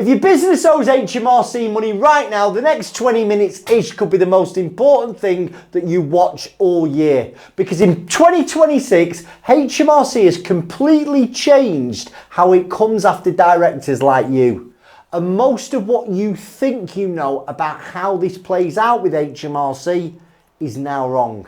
If your business owes HMRC money right now, the next 20 minutes-ish could be the most important thing that you watch all year. Because in 2026, HMRC has completely changed how it comes after directors like you. And most of what you think you know about how this plays out with HMRC is now wrong.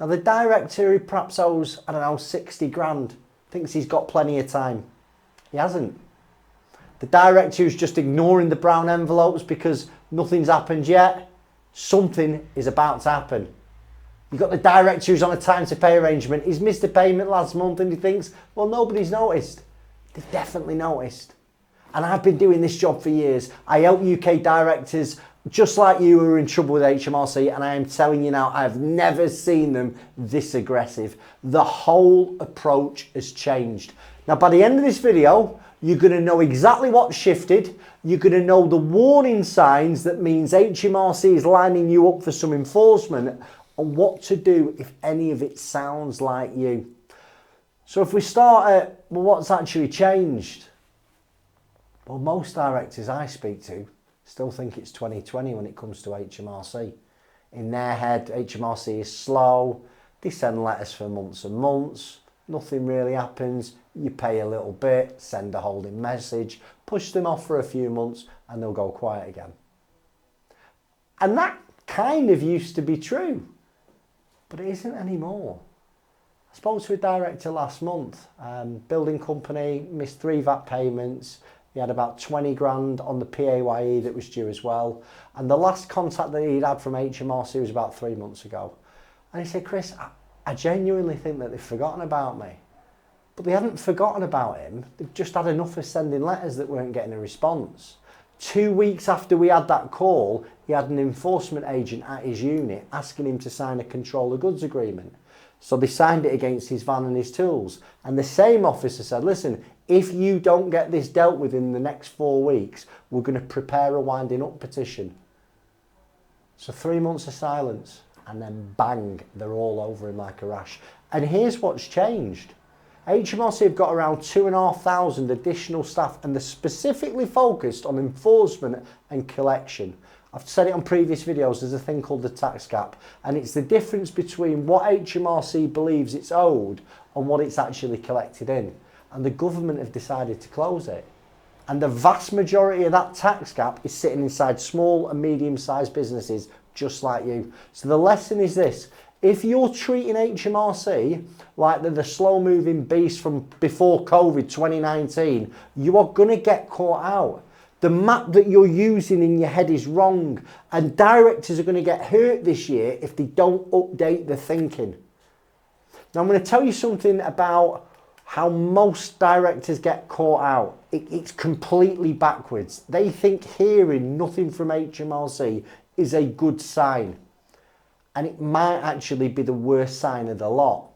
Now the director who perhaps owes, I don't know, 60 grand, thinks he's got plenty of time. He hasn't. The director who's just ignoring the brown envelopes because nothing's happened yet, something is about to happen. You've got the director who's on a time to pay arrangement. He's missed a payment last month and he thinks, well, nobody's noticed. They've definitely noticed. And I've been doing this job for years. I help UK directors just like you who are in trouble with HMRC, and I am telling you now, I've never seen them this aggressive. The whole approach has changed. Now, by the end of this video, you're going to know exactly what shifted. You're going to know the warning signs that means HMRC is lining you up for some enforcement, and what to do if any of it sounds like you. So if we start at, well, what's actually changed? Well, most directors I speak to still think it's 2020 when it comes to HMRC. In their head, HMRC is slow. They send letters for months and months. Nothing really happens. You pay a little bit, send a holding message, push them off for a few months, and they'll go quiet again. And that kind of used to be true, but it isn't anymore. I spoke to a director last month, building company, missed 3 VAT payments. He had about 20 grand on the PAYE that was due as well. And the last contact that he'd had from HMRC was about 3 months ago. And he said, Chris, I genuinely think that they've forgotten about me. But they haven't forgotten about him. They've just had enough of sending letters that weren't getting a response. 2 weeks after we had that call, he had an enforcement agent at his unit asking him to sign a control of goods agreement. So they signed it against his van and his tools. And the same officer said, listen, if you don't get this dealt with in the next 4 weeks, we're going to prepare a winding up petition. So 3 months of silence, and then bang, they're all over him like a rash. And here's what's changed. HMRC have got around 2,500 additional staff, and they're specifically focused on enforcement and collection. I've said it on previous videos, there's a thing called the tax gap, and it's the difference between what HMRC believes it's owed and what it's actually collected in. And the government have decided to close it. And the vast majority of that tax gap is sitting inside small and medium-sized businesses just like you. So the lesson is this: if you're treating HMRC like they're the slow-moving beast from before COVID 2019, you are going to get caught out. The map that you're using in your head is wrong, and directors are going to get hurt this year if they don't update the thinking. Now I'm going to tell you something about how most directors get caught out. It's completely backwards. They think hearing nothing from HMRC is a good sign, and it might actually be the worst sign of the lot.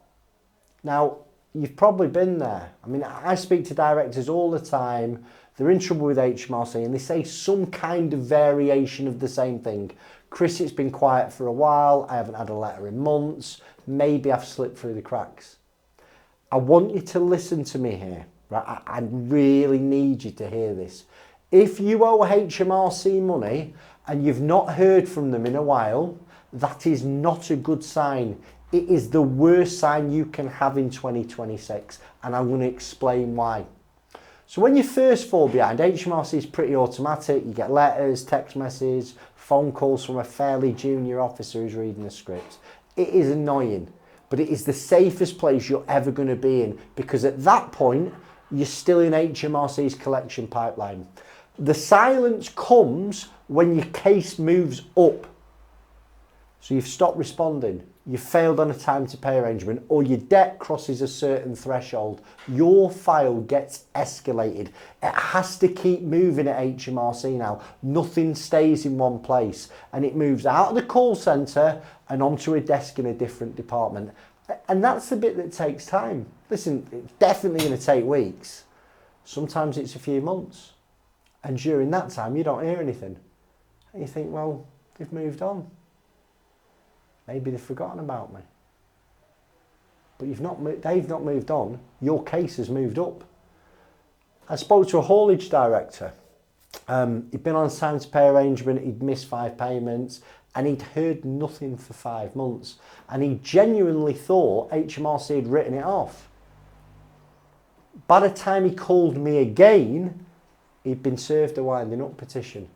Now, you've probably been there. I mean, I speak to directors all the time. They're in trouble with HMRC and they say some kind of variation of the same thing. Chris, it's been quiet for a while. I haven't had a letter in months. Maybe I've slipped through the cracks. I want you to listen to me here. Right? I really need you to hear this. If you owe HMRC money and you've not heard from them in a while, that is not a good sign. It is the worst sign you can have in 2026, and I'm going to explain why. So when you first fall behind, HMRC is pretty automatic. You get letters, text messages, phone calls from a fairly junior officer who's reading the script. It is annoying, but it is the safest place you're ever going to be in, because at that point, you're still in HMRC's collection pipeline. The silence comes when your case moves up. So you've stopped responding, you've failed on a time to pay arrangement, or your debt crosses a certain threshold. Your file gets escalated. It has to keep moving at HMRC now. Nothing stays in one place, and it moves out of the call centre and onto a desk in a different department. And that's the bit that takes time. Listen, it's definitely going to take weeks. Sometimes it's a few months. And during that time, you don't hear anything. And you think, well, they've moved on. Maybe they've forgotten about me. But they've not moved on. Your case has moved up. I spoke to a haulage director. He'd been on a time to pay arrangement, he'd missed 5 payments, and he'd heard nothing for 5 months. And he genuinely thought HMRC had written it off. By the time he called me again, he'd been served a winding up petition.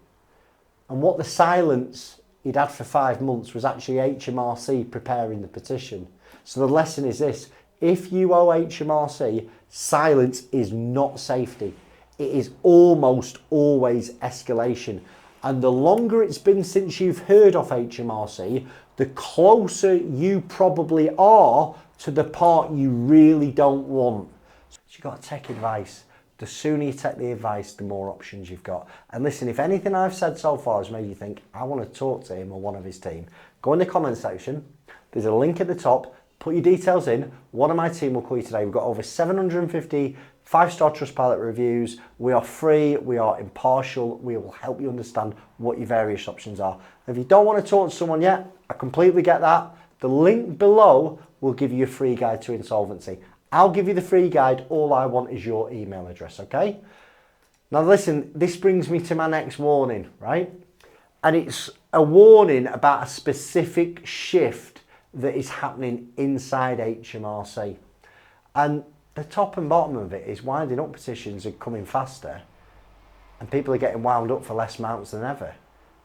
And what the silence he'd had for 5 months was actually HMRC preparing the petition. So the lesson is this: if you owe HMRC, silence is not safety. It is almost always escalation. And the longer it's been since you've heard of HMRC, the closer you probably are to the part you really don't want. So you've got to take advice. The sooner you take the advice, the more options you've got. And listen, if anything I've said so far has made you think, I want to talk to him or one of his team, go in the comment section. There's a link at the top. Put your details in. One of my team will call you today. We've got over 750 5-star Trustpilot reviews. We are free. We are impartial. We will help you understand what your various options are. If you don't want to talk to someone yet, I completely get that. The link below will give you a free guide to insolvency. I'll give you the free guide. All I want is your email address, okay? Now listen, this brings me to my next warning, right? And it's a warning about a specific shift that is happening inside HMRC. And the top and bottom of it is winding up petitions are coming faster and people are getting wound up for less amounts than ever.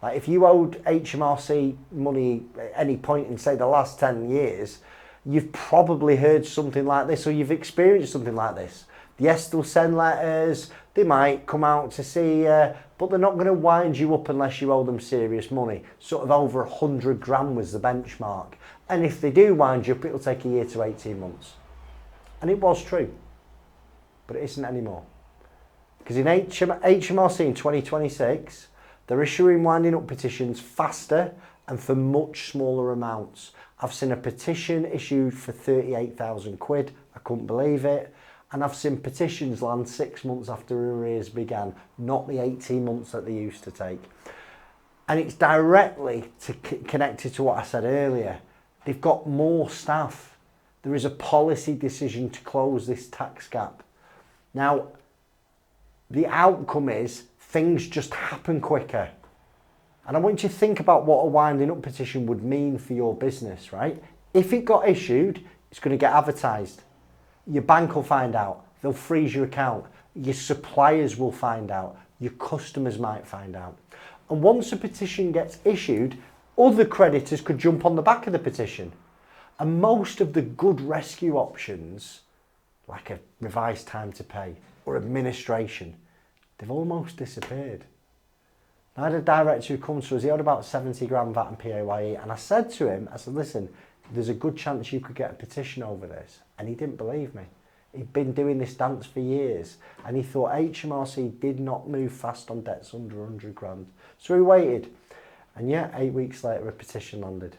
Like if you owed HMRC money at any point in, say, the last 10 years, you've probably heard something like this or you've experienced something like this. Yes, they'll send letters, they might come out to see you, but they're not going to wind you up unless you owe them serious money. Sort of over 100 grand was the benchmark. And if they do wind you up, it'll take a year to 18 months. And it was true, but it isn't anymore. Because in HMRC in 2026, they're issuing winding up petitions faster and for much smaller amounts. I've seen a petition issued for 38,000 quid. I couldn't believe it. And I've seen petitions land 6 months after arrears began, not the 18 months that they used to take. And it's directly connected to what I said earlier. They've got more staff. There is a policy decision to close this tax gap. Now, the outcome is things just happen quicker. And I want you to think about what a winding up petition would mean for your business, right? If it got issued, it's going to get advertised. Your bank will find out. They'll freeze your account. Your suppliers will find out. Your customers might find out. And once a petition gets issued, other creditors could jump on the back of the petition. And most of the good rescue options, like a revised time to pay or administration, they've almost disappeared. I had a director who comes to us, he owed about 70 grand VAT and PAYE, and I said to him, I said, listen, there's a good chance you could get a petition over this. And he didn't believe me. He'd been doing this dance for years, and he thought HMRC did not move fast on debts under 100 grand. So he waited, and yet 8 weeks later a petition landed.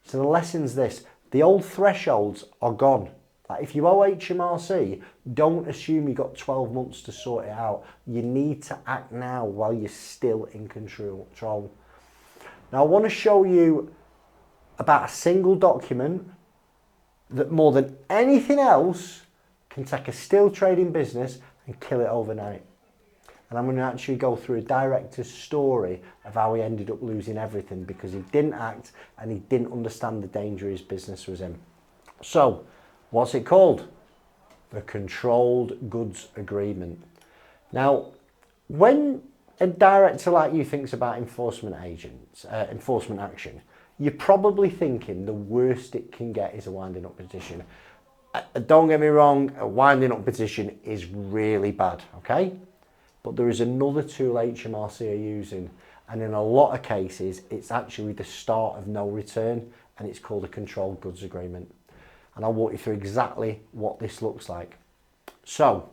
So the lesson's this: the old thresholds are gone. Like if you owe HMRC, don't assume you got 12 months to sort it out. You need to act now while you're still in control. Now I want to show you about a single document that more than anything else can take a still trading business and kill it overnight. And I'm going to actually go through a director's story of how he ended up losing everything because he didn't act and he didn't understand the danger his business was in. So, what's it called? The Controlled Goods Agreement. Now, when a director like you thinks about enforcement action, you're probably thinking the worst it can get is a winding up petition. Don't get me wrong, a winding up petition is really bad, okay? But there is another tool HMRC are using, and in a lot of cases, it's actually the start of no return, and it's called a Controlled Goods Agreement. And I'll walk you through exactly what this looks like. So,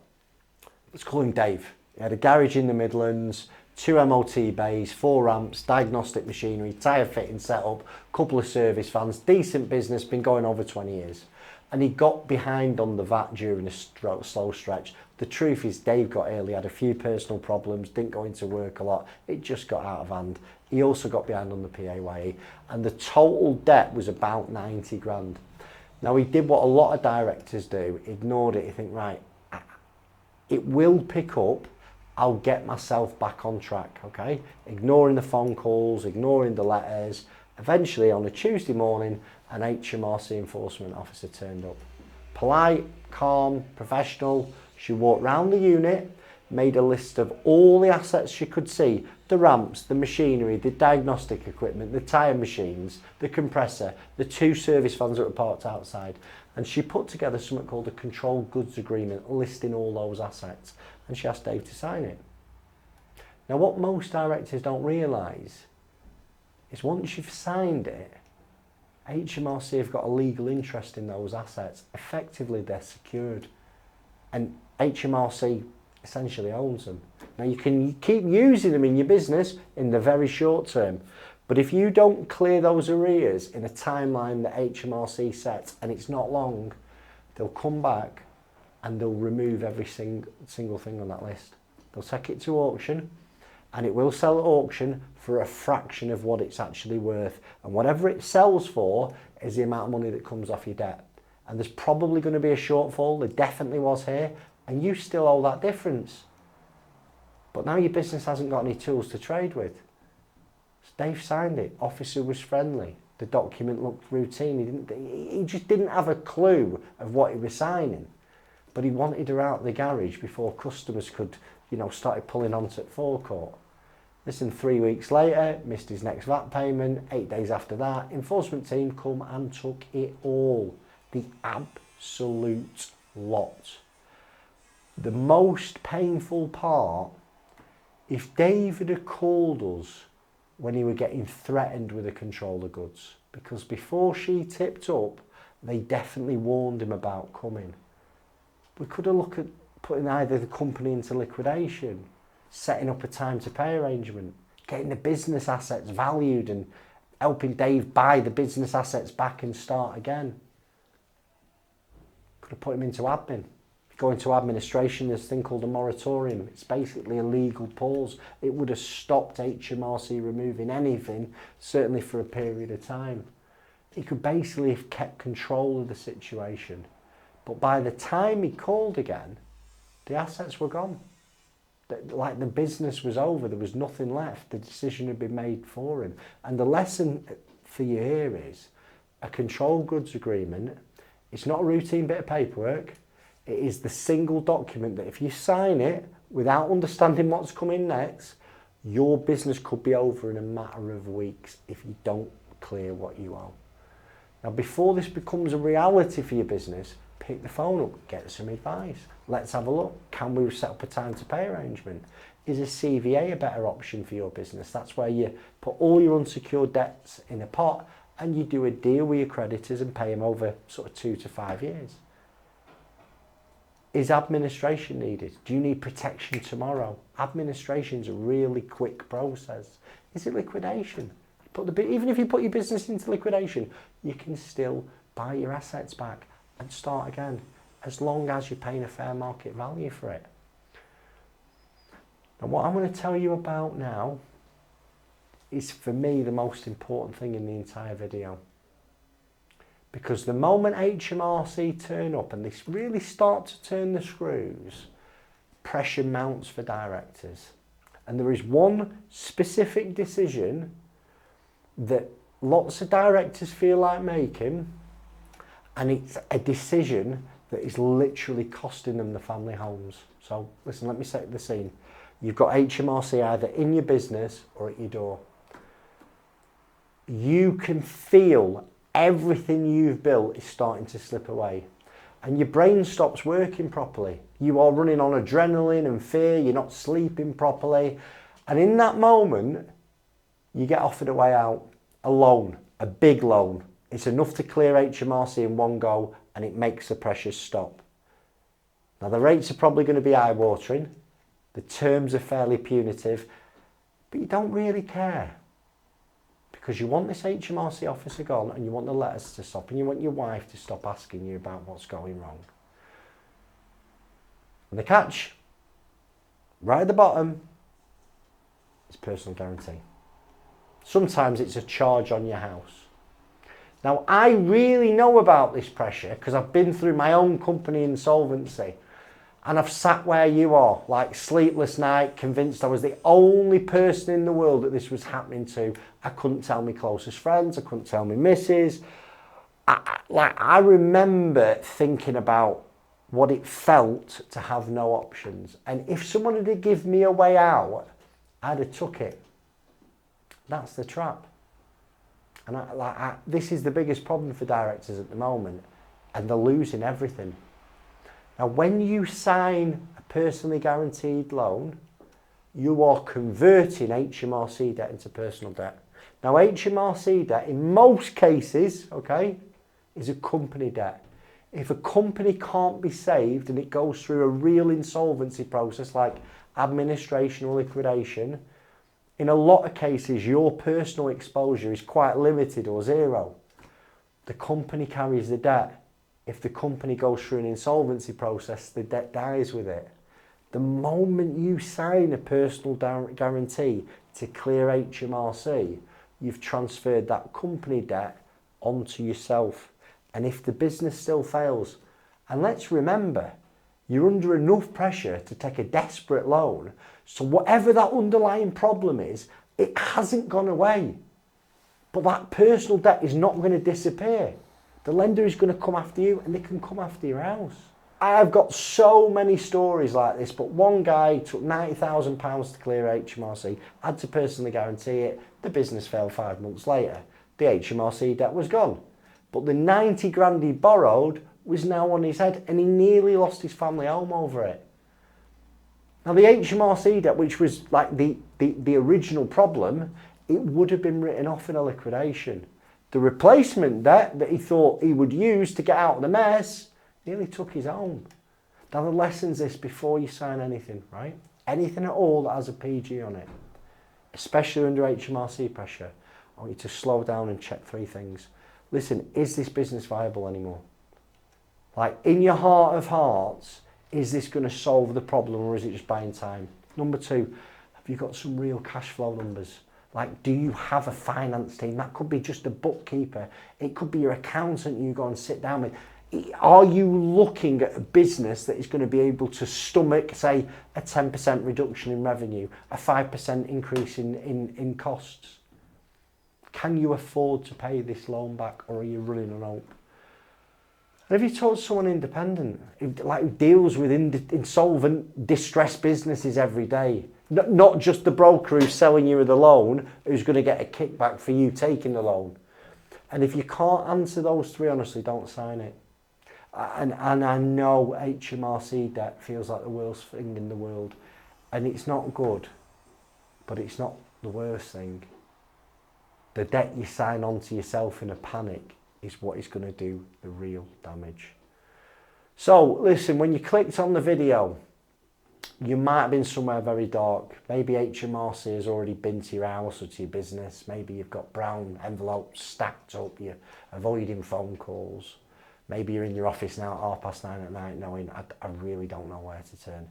let's call him Dave. He had a garage in the Midlands, 2 MOT bays, 4 ramps, diagnostic machinery, tyre fitting setup, couple of service vans, decent business, been going over 20 years. And he got behind on the VAT during a slow stretch. The truth is Dave got ill, he had a few personal problems, didn't go into work a lot, it just got out of hand. He also got behind on the PAYE, and the total debt was about 90 grand. Now he did what a lot of directors do, ignored it, you think, right, it will pick up, I'll get myself back on track, okay? Ignoring the phone calls, ignoring the letters. Eventually, on a Tuesday morning, an HMRC enforcement officer turned up. Polite, calm, professional. She walked round the unit, made a list of all the assets she could see, the ramps, the machinery, the diagnostic equipment, the tyre machines, the compressor, the 2 service vans that were parked outside. And she put together something called a controlled goods agreement listing all those assets. And she asked Dave to sign it. Now, what most directors don't realise is once you've signed it, HMRC have got a legal interest in those assets. Effectively, they're secured. And HMRC essentially owns them. Now, you can keep using them in your business in the very short term, but if you don't clear those arrears in a timeline that HMRC sets, and it's not long, they'll come back and they'll remove every single thing on that list. They'll take it to auction, and it will sell at auction for a fraction of what it's actually worth. And whatever it sells for is the amount of money that comes off your debt. And there's probably going to be a shortfall. There definitely was here, and you still owe that difference. But now your business hasn't got any tools to trade with. So Dave signed it. Officer was friendly. The document looked routine. He just didn't have a clue of what he was signing. But he wanted her out of the garage before customers could, started pulling onto the forecourt. Listen, 3 weeks later, missed his next VAT payment. 8 days after that, enforcement team come and took it all. The absolute lot. The most painful part, if David had called us when he was getting threatened with a control of goods, because before she tipped up, they definitely warned him about coming. We could have looked at putting either the company into liquidation, setting up a time to pay arrangement, getting the business assets valued and helping Dave buy the business assets back and start again. Could have put him into admin. Go into administration, there's a thing called a moratorium. It's basically a legal pause. It would have stopped HMRC removing anything, certainly for a period of time. He could basically have kept control of the situation. But by the time he called again, the assets were gone. Like the business was over, there was nothing left. The decision had been made for him. And the lesson for you here is a control goods agreement. It's not a routine bit of paperwork. It is the single document that if you sign it without understanding what's coming next, your business could be over in a matter of weeks if you don't clear what you owe. Now, before this becomes a reality for your business, pick the phone up, get some advice. Let's have a look. Can we set up a time to pay arrangement? Is a CVA a better option for your business? That's where you put all your unsecured debts in a pot and you do a deal with your creditors and pay them over sort of 2 to 5 years. Is administration needed? Do you need protection tomorrow? Administration's a really quick process. Is it liquidation? Even if you put your business into liquidation, you can still buy your assets back and start again, as long as you're paying a fair market value for it. Now, what I'm going to tell you about now is, for me, the most important thing in the entire video. Because the moment HMRC turn up and they really start to turn the screws, pressure mounts for directors. And there is one specific decision that lots of directors feel like making, and it's a decision that is literally costing them the family homes. So listen, let me set the scene. You've got HMRC either in your business or at your door. You can feel everything you've built is starting to slip away, and your brain stops working properly. You are running on adrenaline and fear, you're not sleeping properly, and in that moment you get offered a way out, a loan, a big loan. It's enough to clear HMRC in one go, and it makes the pressures stop. Now, the rates are probably going to be eye-watering, the terms are fairly punitive, but you don't really care. Because you want this HMRC officer gone, and you want the letters to stop, and you want your wife to stop asking you about what's going wrong. And the catch, right at the bottom, is personal guarantee. Sometimes it's a charge on your house. Now, I really know about this pressure because I've been through my own company insolvency. And I've sat where you are, like sleepless night, convinced I was the only person in the world that this was happening to. I couldn't tell my closest friends, I couldn't tell my missus. I remember thinking about what it felt to have no options. And if someone had given me a way out, I'd have took it. That's the trap. And this is the biggest problem for directors at the moment, and they're losing everything. Now, when you sign a personally guaranteed loan, you are converting HMRC debt into personal debt. Now, HMRC debt, in most cases, okay, is a company debt. If a company can't be saved and it goes through a real insolvency process like administration or liquidation, in a lot of cases, your personal exposure is quite limited or zero. The company carries the debt. If the company goes through an insolvency process, the debt dies with it. The moment you sign a personal guarantee to clear HMRC, you've transferred that company debt onto yourself. And if the business still fails, and let's remember, you're under enough pressure to take a desperate loan, so whatever that underlying problem is, it hasn't gone away. But that personal debt is not going to disappear. The lender is going to come after you, and they can come after your house. I've got so many stories like this, but one guy took £90,000 to clear HMRC, had to personally guarantee it, the business failed 5 months later. The HMRC debt was gone. But the 90 grand he borrowed was now on his head, and he nearly lost his family home over it. Now the HMRC debt, which was like the original problem, it would have been written off in a liquidation. The replacement debt that he thought he would use to get out of the mess nearly took his home. Now the lesson's this: before you sign anything, right? Anything at all that has a PG on it, especially under HMRC pressure, I want you to slow down and check 3 things. Listen, is this business viable anymore? Like, in your heart of hearts, is this going to solve the problem, or is it just buying time? Number 2, have you got some real cash flow numbers? Like, do you have a finance team? That could be just a bookkeeper. It could be your accountant you go and sit down with. Are you looking at a business that is going to be able to stomach, say, a 10% reduction in revenue, a 5% increase in costs? Can you afford to pay this loan back, or are you running on hope? And have you told someone independent, who deals with insolvent, distressed businesses every day? Not just the broker who's selling you the loan, who's going to get a kickback for you taking the loan. And if you can't answer those 3 honestly, don't sign it. And I know HMRC debt feels like the worst thing in the world, and it's not good, but it's not the worst thing. The debt you sign onto yourself in a panic is what is going to do the real damage. So listen, when you clicked on the video, you might have been somewhere very dark. Maybe HMRC has already been to your house or to your business. Maybe you've got brown envelopes stacked up, you're avoiding phone calls. Maybe you're in your office now at 9:30 at night knowing, I really don't know where to turn.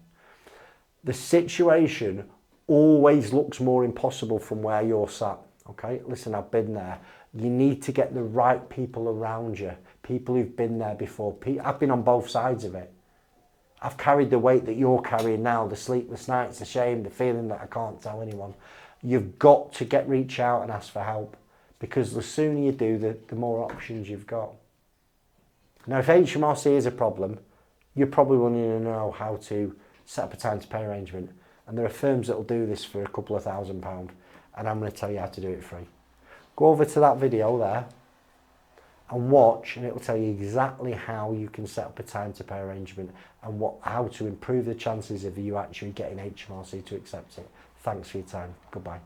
The situation always looks more impossible from where you're sat. Okay, listen, I've been there. You need to get the right people around you, people who've been there before. I've been on both sides of it. I've carried the weight that you're carrying now, the sleepless nights, the shame, the feeling that I can't tell anyone. You've got to reach out and ask for help, because the sooner you do, the more options you've got. Now, if HMRC is a problem, you're probably wanting to know how to set up a time to pay arrangement. And there are firms that will do this for a couple of £1,000, and I'm going to tell you how to do it free. Go over to that video there and watch, and it will tell you exactly how you can set up a time to pay arrangement and how to improve the chances of you actually getting HMRC to accept it. Thanks for your time. Goodbye.